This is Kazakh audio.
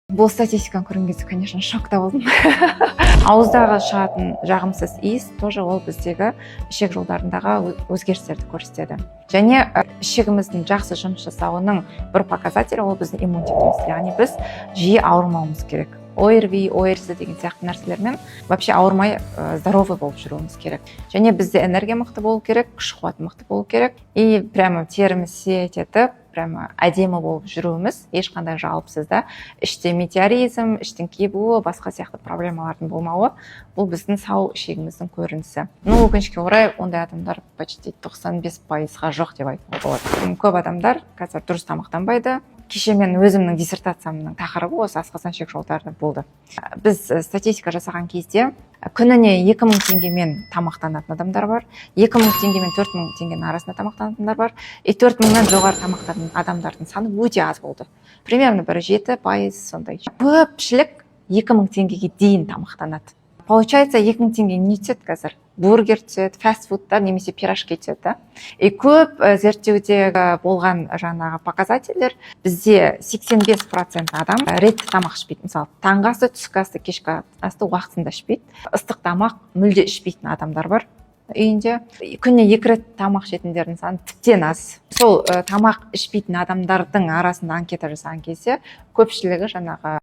Бұл статистиканы көрген кезде, конечно, шокта болдым. Ауыздағы шығатын жағымсыз иіс тоже ол біздегі ішек жолдарындағы өзгерістерді көрсетеді. Және ішегіміздің жақсы жұмыс жасауының бір показателі ол біздің иммунитетіміз. Яғни біз жиі ауырмауымыз керек. ОРВИ, ОРЗ деген сияқты нәрселермен вообще ауырмай здоровый болып жүруіміз керек. Және бізде энергия мықты болу керек, күш қуат мықты болу керек. И прямо теріміз сиет етіп, прямо әдемі болып жүруіміз ешқандай жалпысыз да. Іште метеоризм, іштің кебуі, басқа сияқты проблемалардың болмауы бұл біздің сау ішегіміздің көрінісі. Өкінішке орай ондай адамдар почти 95%-ға жоқ деп айтуға болады. Көп адамдар қазір дұрыс тамақтанбайды. Кеше мен өзімнің диссертациямның тақырыбы осы асқазан ішек жолдары болды. Біз статистика жасаған кезде күніне 2000 теңгемен тамақтанатын адамдар бар, 2000 теңгемен 4000 теңгенің арасында тамақтанатындар бар, 4000-нан жоғары тамақтанатын адамдардың саны өте аз болды. Примерно бір 7% сондай. Көпшілік 2000 теңгеге дейін тамақтанады. Получается, 2000 теңге не түседі қазір? Бургер түседі, фастфудтар немесе пирожки түседі. Көп зерттеудегі болған жаңағы показательдер бізде 85% адам ретті тамақ ішпейді. Мысалы, таңғы асты, түскі асты, кешкі асты уақытында ішпейді. Ыстық тамақ мүлде ішпейтін адамдар бар үйінде. Күніне 2 рет тамақ жейтіндердің саны тіптен аз. Сол тамақ ішпейтін адамдардың арасында анкета жасаған кезде көпшілігі жаңағы